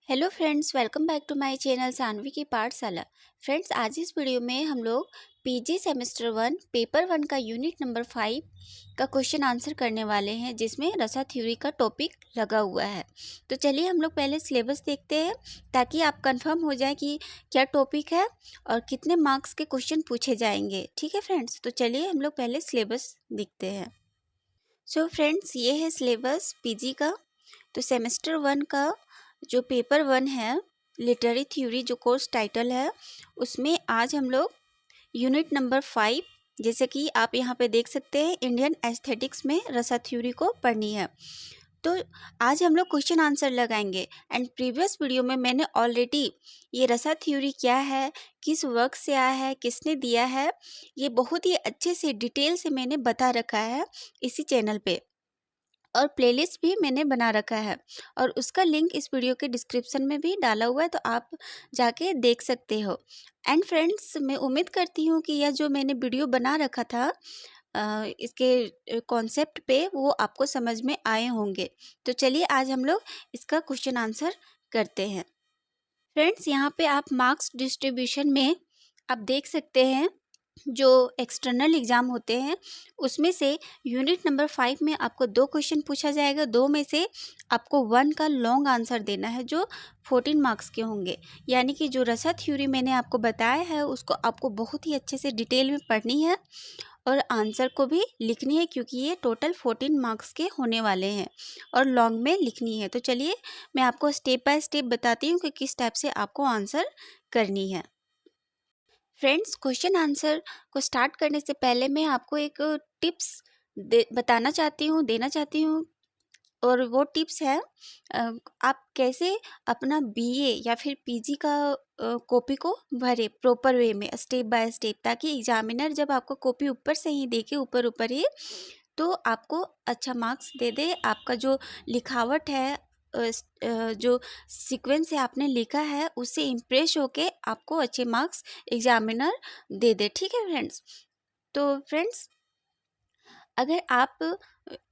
Hello friends, welcome back to my channel Saanvi की Pathshala. Friends, आज इस वीडियो में हम लोग पीजी सेमेस्टर 1 पेपर 1 का यूनिट नंबर 5 का क्वेश्चन आंसर करने वाले हैं, जिसमें रसा थ्योरी का टॉपिक लगा हुआ है। तो चलिए हम लोग पहले सिलेबस देखते हैं, ताकि आप कंफर्म हो जाए कि क्या टॉपिक है और कितने मार्क्स के क्वेश्चन पूछे जाएंगे। ठीक है फ्रेंड्स, तो चलिए हम लोग पहले सिलेबस देखते हैं। सो फ्रेंड्स, ये है सिलेबस पीजी का। तो सेमेस्टर 1 का जो पेपर 1 है, लिटरेरी थ्योरी जो कोर्स टाइटल है, उसमें आज हम लोग यूनिट नंबर 5, जैसे कि आप यहाँ पे देख सकते हैं, इंडियन एस्थेटिक्स में रसा थ्योरी को पढ़नी है। तो आज हम लोग क्वेश्चन आंसर लगाएंगे। एंड प्रीवियस वीडियो में मैंने ऑलरेडी ये रसा थ्योरी क्या है, किस वर्क से आया है, किसने दिया है, ये बहुत ही अच्छे से डिटेल से मैंने बता रखा है इसी चैनल पे, और प्लेलिस्ट भी मैंने बना रखा है, और उसका लिंक इस वीडियो के डिस्क्रिप्शन में भी डाला हुआ है, तो आप जाके देख सकते हो। एंड फ्रेंड्स, मैं उम्मीद करती हूँ कि यह जो मैंने वीडियो बना रखा था इसके कॉन्सेप्ट पे, वो आपको समझ में आए होंगे। तो चलिए आज हम लोग इसका क्वेश्चन आंसर करते हैं। फ्रेंड्स, यहाँ पे आप मार्क्स डिस्ट्रीब्यूशन में आप देख सकते हैं, जो एक्सटर्नल एग्ज़ाम होते हैं उसमें से यूनिट नंबर 5 में आपको 2 क्वेश्चन पूछा जाएगा। 2 में से आपको 1 का लॉन्ग आंसर देना है, जो 14 मार्क्स के होंगे। यानी कि जो रसा थ्योरी मैंने आपको बताया है, उसको आपको बहुत ही अच्छे से डिटेल में पढ़नी है और आंसर को भी लिखनी है, क्योंकि ये टोटल 14 मार्क्स के होने वाले हैं और लॉन्ग में लिखनी है। तो चलिए मैं आपको स्टेप बाय स्टेप बताती हूँ कि किस टाइप से आपको आंसर करनी है। फ्रेंड्स, क्वेश्चन आंसर को स्टार्ट करने से पहले मैं आपको एक टिप्स बताना चाहती हूँ, देना चाहती हूँ, और वो टिप्स है आप कैसे अपना बीए या फिर पीजी का कॉपी को भरे प्रॉपर वे में, स्टेप बाय स्टेप, ताकि एग्जामिनर जब आपको कॉपी ऊपर से ही देखे, ऊपर ऊपर ही, तो आपको अच्छा मार्क्स दे दे। आपका जो लिखावट है, जो सीक्वेंस से आपने लिखा है, उससे इम्प्रेस होके आपको अच्छे मार्क्स एग्जामिनर दे दे। ठीक है फ्रेंड्स। तो फ्रेंड्स, अगर आप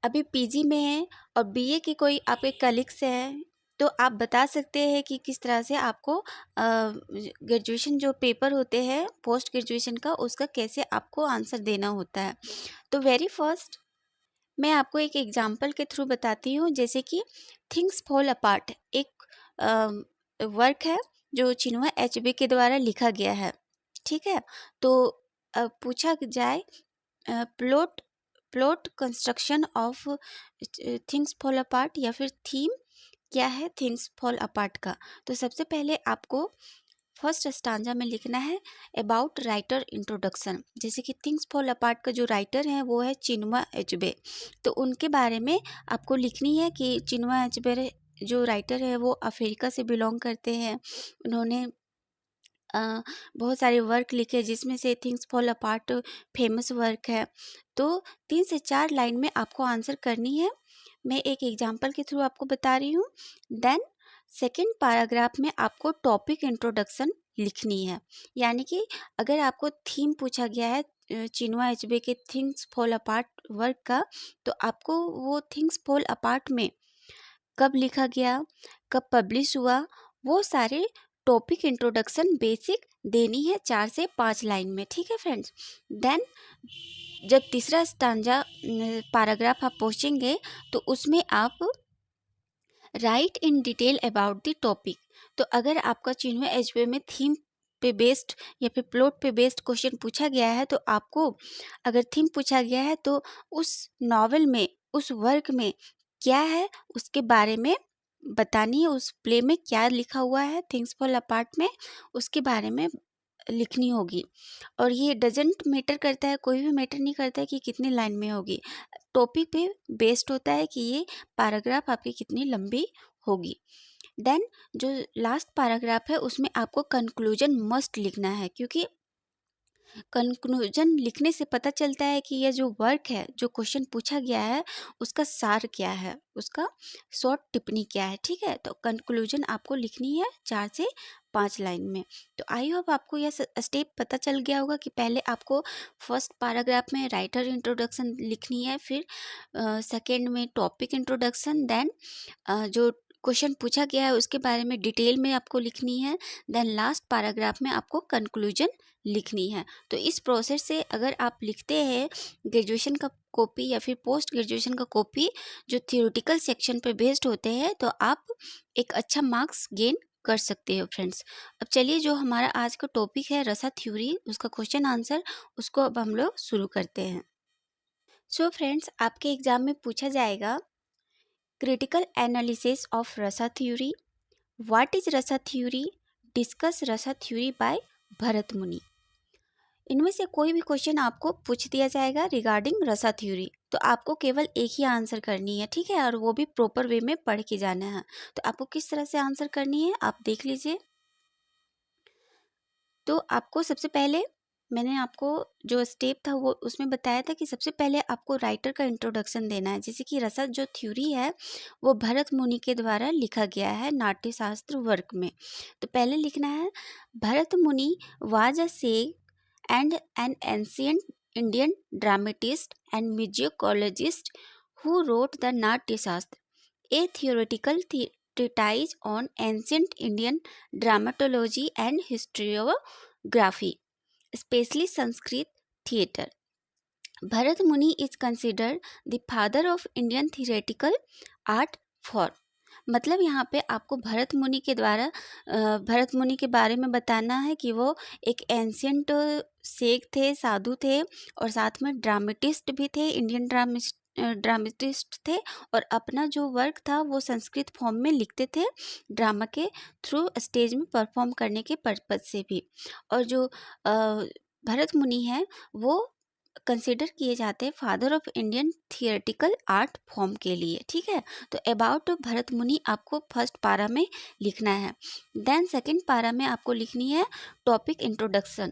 अभी पीजी में हैं और बीए के कोई आपके कलीग्स हैं, तो आप बता सकते हैं कि किस तरह से आपको ग्रेजुएशन जो पेपर होते हैं पोस्ट ग्रेजुएशन का, उसका कैसे आपको आंसर देना होता है। तो वेरी फर्स्ट मैं आपको एक एग्जाम्पल के थ्रू बताती हूँ। जैसे कि थिंग्स फॉल अपार्ट एक वर्क है जो चिन्वा एचबी के द्वारा लिखा गया है। ठीक है। तो पूछा जाए plot plot construction of things fall apart, या फिर थीम क्या है थिंग्स फॉल अपार्ट का। तो सबसे पहले आपको फर्स्ट स्टांजा में लिखना है अबाउट राइटर इंट्रोडक्शन। जैसे कि थिंग्स फॉल अपार्ट का जो राइटर है वो है चिन्वा एचबे। तो उनके बारे में आपको लिखनी है कि चिन्वा एचबे जो राइटर है वो अफ्रीका से बिलोंग करते हैं। उन्होंने बहुत सारे वर्क लिखे, जिसमें से things fall apart famous work है। तो 3 से 4 लाइन में आपको आंसर करनी है। मैं एक एग्जांपल के थ्रू आपको बता रही हूँ। देन सेकंड पैराग्राफ में आपको टॉपिक इंट्रोडक्शन लिखनी है। यानी कि अगर आपको थीम पूछा गया है चिन्वा एचबे के थिंग्स फॉल अपार्ट वर्क का, तो आपको वो थिंग्स फॉल अपार्ट में कब लिखा गया, कब पब्लिश हुआ, वो सारे टॉपिक इंट्रोडक्शन बेसिक देनी है 4 से 5 लाइन में। ठीक है फ्रेंड्स। देन जब तीसरा स्टांजा पैराग्राफ आप पहुँचेंगे, तो उसमें आप right in detail about the topic. तो अगर आपका चिन्ह एचबे में थीम पे बेस्ड या फिर प्लॉट पे बेस्ड क्वेश्चन पूछा गया है, तो आपको अगर थीम पूछा गया है, तो उस नॉवेल में, उस वर्क में क्या है उसके बारे में बतानी है। उस प्ले में क्या लिखा हुआ है थिंग्स फॉल अपार्ट में, उसके बारे में लिखनी होगी। और ये डजेंट मैटर करता है, कोई भी मैटर नहीं करता है कि कितनी लाइन में होगी। टॉपिक पे बेस्ड होता है कि ये पैराग्राफ आपकी कितनी लंबी होगी। देन जो लास्ट पैराग्राफ है, उसमें आपको कंक्लूजन मस्ट लिखना है, क्योंकि कंक्लूजन लिखने से पता चलता है कि यह जो वर्क है, जो क्वेश्चन पूछा गया है, उसका सार क्या है, उसका शॉर्ट टिप्पणी क्या है। ठीक है। तो कंक्लूजन आपको लिखनी है 4 से 5 लाइन में। तो आई होप आपको यह स्टेप पता चल गया होगा कि पहले आपको फर्स्ट पैराग्राफ में राइटर इंट्रोडक्शन लिखनी है, फिर सेकंड में टॉपिक इंट्रोडक्शन, देन जो क्वेश्चन पूछा गया है उसके बारे में डिटेल में आपको लिखनी है। देन लास्ट पैराग्राफ में आपको कंक्लूजन लिखनी है। तो इस प्रोसेस से अगर आप लिखते हैं ग्रेजुएशन का कॉपी या फिर पोस्ट ग्रेजुएशन का कॉपी जो थियोरेटिकल सेक्शन पे बेस्ड होते हैं, तो आप एक अच्छा मार्क्स गेन कर सकते हो फ्रेंड्स। अब चलिए जो हमारा आज का टॉपिक है रसा थ्योरी, उसका क्वेश्चन आंसर, उसको अब हम लोग शुरू करते हैं। सो फ्रेंड्स, आपके एग्जाम में पूछा जाएगा क्रिटिकल एनालिसिस ऑफ रसा थ्योरी, व्हाट इज रसा थ्योरी, डिस्कस रसा थ्योरी बाय भरत मुनि। इनमें से कोई भी क्वेश्चन आपको पूछ दिया जाएगा रिगार्डिंग रसा थ्योरी, तो आपको केवल एक ही आंसर करनी है, ठीक है, और वो भी प्रॉपर वे में पढ़ के जाना है। तो आपको किस तरह से आंसर करनी है आप देख लीजिए। तो आपको सबसे पहले मैंने आपको जो स्टेप था वो उसमें बताया था कि सबसे पहले आपको राइटर का इंट्रोडक्शन देना है। जैसे कि रसा जो थ्योरी है वो भरत मुनि के द्वारा लिखा गया है नाट्य शास्त्र वर्क में। तो पहले लिखना है भरत मुनि was a सेग and an ancient Indian dramatist and musicologist who wrote the Natya Shastra, a theoretical treatise on ancient Indian dramatology and historiography, especially Sanskrit theatre. Bharat Muni is considered the father of Indian theatrical art form. मतलब यहाँ पे आपको भरत मुनि के द्वारा भरत मुनि के बारे में बताना है कि वो एक एंशियंट सेग थे, साधु थे, और साथ में ड्रामेटिस्ट भी थे, इंडियन ड्रामेटिस्ट थे, और अपना जो वर्क था वो संस्कृत फॉर्म में लिखते थे ड्रामा के थ्रू स्टेज में परफॉर्म करने के पर्पज से भी। और जो भरत मुनि है वो कंसिडर किए जाते हैं father of Indian theoretical art form के लिए, ठीक है। तो अबाउट भरत मुनि आपको फर्स्ट पारा में लिखना है। देन सेकंड पारा में आपको लिखनी है टॉपिक इंट्रोडक्शन।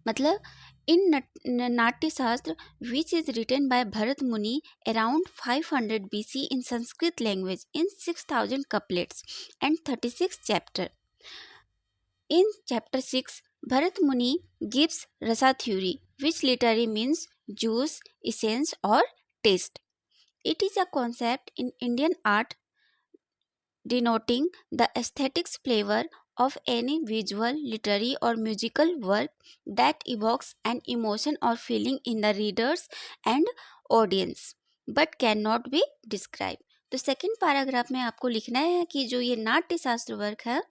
मतलब in Natya Shastra which is written by Bharat Muni around 500 BC in Sanskrit language in 6000 couplets and 36 chapter. In chapter 6, Bharat Muni gives rasa theory, which literally means juice, essence, or taste. It is a concept in Indian art denoting the aesthetics flavor of any visual, literary, or musical work that evokes an emotion or feeling in the readers and audience but cannot be described. तो second paragraph में आपको लिखना है कि जो ये नाट्य शास्त्र वर्क है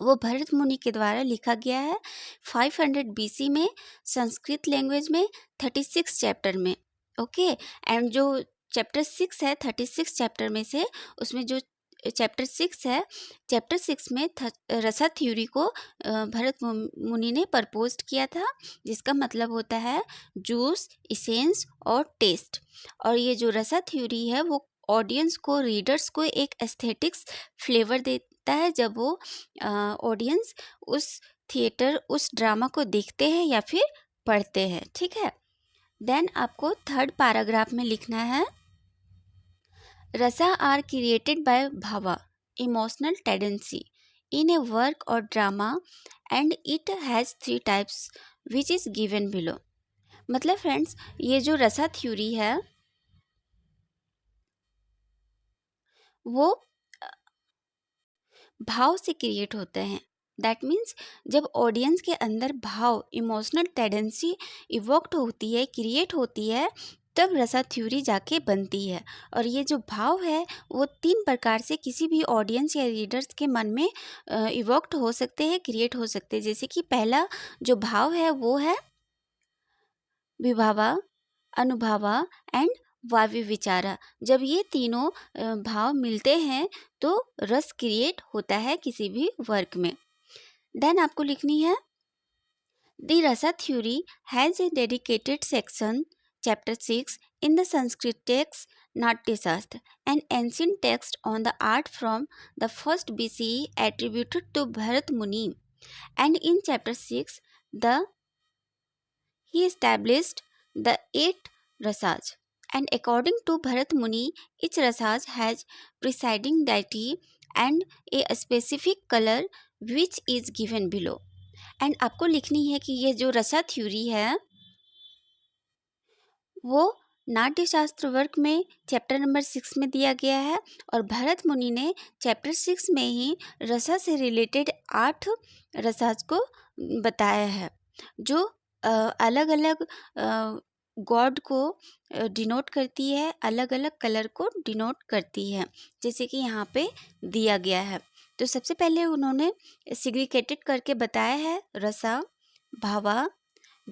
वो भरत मुनि के द्वारा लिखा गया है 500 BC में संस्कृत लैंग्वेज में 36 चैप्टर में। ओके, एंड जो चैप्टर 6 है 36 चैप्टर में से उसमें जो चैप्टर 6 है, चैप्टर 6 में रसा थ्योरी को भरत मुनि ने प्रपोज किया था, जिसका मतलब होता है जूस, इसेंस और टेस्ट। और ये जो रसा थ्योरी है वो ऑडियंस को, रीडर्स को एक एस्थेटिक्स फ्लेवर देता है जब वो ऑडियंस उस थिएटर, उस ड्रामा को देखते हैं या फिर पढ़ते हैं, ठीक है। देन आपको थर्ड पैराग्राफ में लिखना है rasa are created by bhava, emotional tendency in a work or drama and it has 3 types which is given below. मतलब फ्रेंड्स, ये जो रसा थ्योरी है वो भाव से क्रिएट होते हैं। दैट मीन्स जब ऑडियंस के अंदर भाव, इमोशनल टेंडेंसी इवोक्ट होती है, क्रिएट होती है, तब रसा थ्योरी जाके बनती है। और ये जो भाव है वो 3 प्रकार से किसी भी ऑडियंस या रीडर्स के मन में इवोक्ट हो सकते हैं, क्रिएट हो सकते हैं। जैसे कि पहला जो भाव है वो है विभावा, अनुभवा एंड वावि विचारा। जब ये तीनों भाव मिलते हैं तो रस क्रिएट होता है किसी भी वर्क में। देन आपको लिखनी है द रसा theory has a dedicated section chapter 6 in the Sanskrit text नाट्य शास्त्र N ancient text on the art from the first BCE attributed to Bharat Muni, and in chapter 6 the he established the 8 rasas, and according to Bharat Muni each rasas has presiding deity and a specific color which is given below. And आपको लिखनी है कि ये जो रसा theory है वो नाट्य शास्त्र वर्ग में चैप्टर नंबर 6 में दिया गया है और भरत मुनि ने चैप्टर 6 में ही रसा से रिलेटेड 8 रसाज को बताया है, जो अलग अलग गॉड को डिनोट करती है, अलग अलग कलर को डिनोट करती है, जैसे कि यहाँ पे दिया गया है। तो सबसे पहले उन्होंने सिग्रीकेटेड करके बताया है रसा, भावा,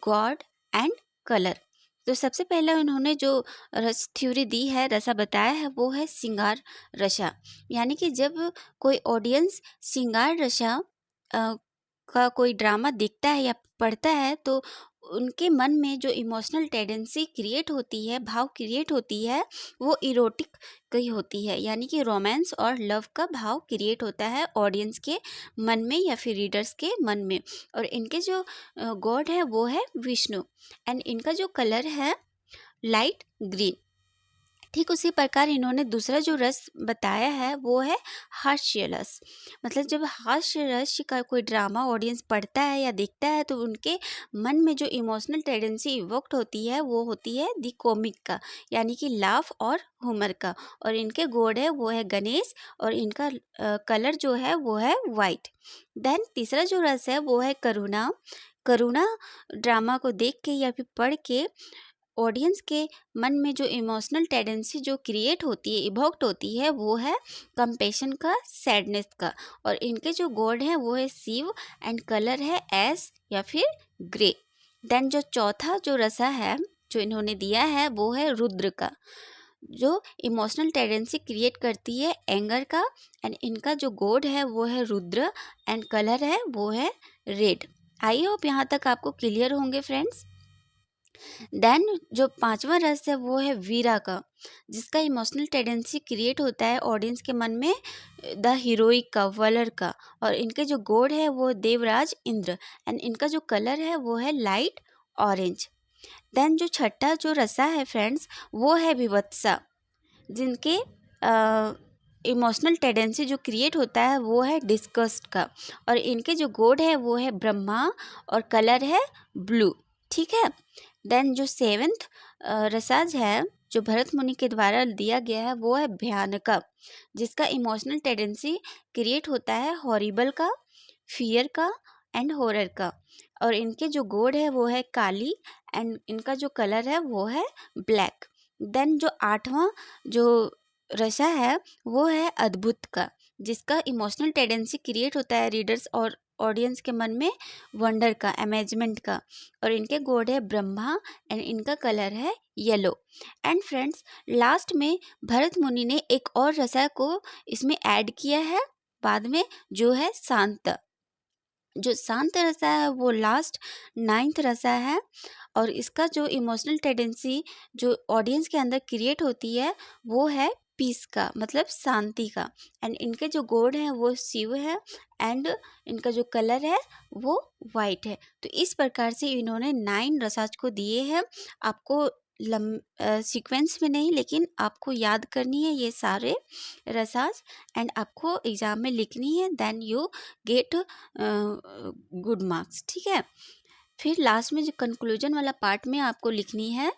गॉड एंड कलर। तो सबसे पहले उन्होंने जो रस थ्योरी दी है, रसा बताया है, वो है श्रृंगार रसा। यानी कि जब कोई ऑडियंस श्रृंगार रसा का कोई ड्रामा देखता है या पढ़ता है तो उनके मन में जो इमोशनल टेंडेंसी क्रिएट होती है, भाव क्रिएट होती है, वो इरोटिक की होती है। यानी कि रोमांस और लव का भाव क्रिएट होता है ऑडियंस के मन में या फिर रीडर्स के मन में। और इनके जो गॉड है वो है विष्णु एंड इनका जो कलर है लाइट ग्रीन। ठीक उसी प्रकार इन्होंने दूसरा जो रस बताया है वो है हास्य रस। मतलब जब हास्य रस का कोई ड्रामा ऑडियंस पढ़ता है या देखता है तो उनके मन में जो इमोशनल टेंडेंसी इवोक्ट होती है वो होती है दी कॉमिक का, यानी कि लाफ और ह्यूमर का। और इनके गॉड है वो है गणेश और इनका कलर जो है वो है वाइट। देन तीसरा जो रस है वो है करुणा। करुणा ड्रामा को देख के या फिर पढ़ के ऑडियंस के मन में जो इमोशनल टेंडेंसी जो क्रिएट होती है, इवोक्ट होती है, वो है कंपैशन का, सैडनेस का। और इनके जो गॉड है वो है शिव एंड कलर है एस या फिर ग्रे। देन जो चौथा जो रसा है जो इन्होंने दिया है वो है रुद्र का, जो इमोशनल टेंडेंसी क्रिएट करती है एंगर का। एंड इनका जो गॉड है वो है रुद्र एंड कलर है वो है रेड। आई होप यहाँ तक आपको क्लियर होंगे फ्रेंड्स। देन जो पांचवा रस है वो है वीरा का, जिसका इमोशनल टेंडेंसी क्रिएट होता है ऑडियंस के मन में द हीरोइक का, वलर का। और इनके जो गॉड है वो देवराज इंद्र एंड इनका जो कलर है वो है लाइट ऑरेंज। देन जो छठा जो रसा है फ्रेंड्स वो है विवत्सा, जिनके इमोशनल टेंडेंसी जो क्रिएट होता है वो है डिस्गस्ट का। और इनके जो गॉड है वो है ब्रह्मा और कलर है ब्लू। ठीक है। देन जो सेवेंथ रसाज है जो भरत मुनि के द्वारा दिया गया है वो है भयानका, जिसका इमोशनल टेंडेंसी क्रिएट होता है हॉरिबल का, फियर का एंड हॉरर का। और इनके जो गॉड है वो है काली एंड इनका जो कलर है वो है ब्लैक। देन जो आठवां जो रसा है वो है अद्भुत का, जिसका इमोशनल टेंडेंसी क्रिएट होता है रीडर्स और ऑडियंस के मन में वंडर का, अमेजमेंट का। और इनके गॉड है ब्रह्मा एंड इनका कलर है येलो। एंड फ्रेंड्स लास्ट में भरत मुनि ने एक और रसा को इसमें ऐड किया है बाद में, जो है शांत। जो शांत रसा है वो लास्ट 9th रसा है और इसका जो इमोशनल टेंडेंसी जो ऑडियंस के अंदर क्रिएट होती है वो है पीस का, मतलब शांति का। एंड इनके जो गॉड हैं वो शिव है एंड इनका जो कलर है वो वाइट है। तो इस प्रकार से इन्होंने 9 रसाज को दिए हैं। आपको सीक्वेंस में नहीं लेकिन आपको याद करनी है ये सारे रसाज एंड आपको एग्जाम में लिखनी है, then you get good marks. ठीक है। फिर लास्ट में जो कंक्लूजन वाला पार्ट में आपको लिखनी है,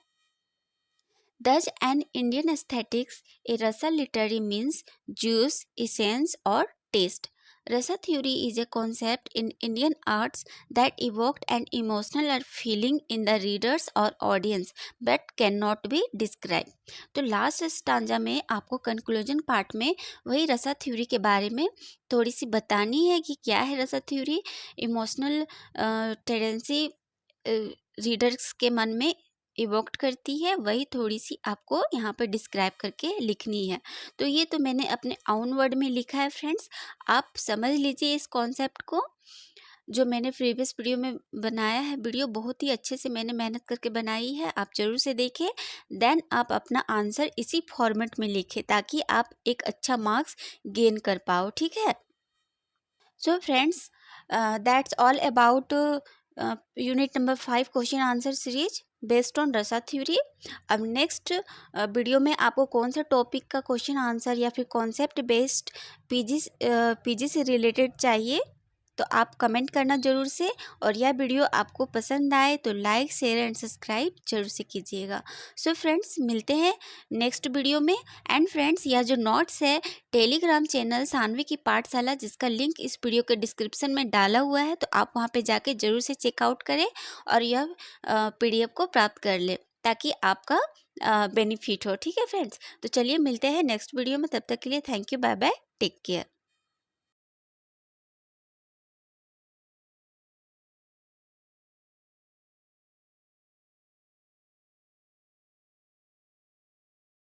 Thus, an Indian aesthetics, a rasa literary means juice, essence, or taste. Rasa theory is a concept in Indian arts that evoked an emotional or feeling in the readers or audience but cannot be described. तो last stanza में आपको conclusion part में वही रसा theory के बारे में थोड़ी सी बतानी है कि क्या है रसा थ्योरी, इमोशनल टेंडेंसी रीडर्स के मन में इवोक्ट करती है, वही थोड़ी सी आपको यहाँ पर डिस्क्राइब करके लिखनी है। तो ये तो मैंने अपने ओन वर्ड में लिखा है फ्रेंड्स, आप समझ लीजिए इस कॉन्सेप्ट को। जो मैंने प्रीवियस वीडियो में बनाया है, वीडियो बहुत ही अच्छे से मैंने मेहनत करके बनाई है, आप जरूर से देखें। देन आप अपना आंसर इसी फॉर्मेट में लिखें ताकि आप एक अच्छा मार्क्स गेन कर पाओ। ठीक है। So friends that's all about unit number 5 question answer series based on रसा थ्योरी। अब नेक्स्ट वीडियो में आपको कौन सा टॉपिक का क्वेश्चन आंसर या फिर कॉन्सेप्ट बेस्ड पीजी से रिलेटेड चाहिए तो आप कमेंट करना ज़रूर से, और यह वीडियो आपको पसंद आए तो लाइक शेयर एंड सब्सक्राइब जरूर से कीजिएगा। सो फ्रेंड्स, मिलते हैं नेक्स्ट वीडियो में। एंड फ्रेंड्स, यह जो नोट्स है टेलीग्राम चैनल सानवी की पाठशाला, जिसका लिंक इस वीडियो के डिस्क्रिप्शन में डाला हुआ है, तो आप वहां पे जाके जरूर से चेकआउट करें और यह PDF को प्राप्त कर ले, ताकि आपका बेनिफिट हो। ठीक है फ्रेंड्स, तो चलिए मिलते हैं नेक्स्ट वीडियो में। तब तक के लिए thank you, bye bye, take care.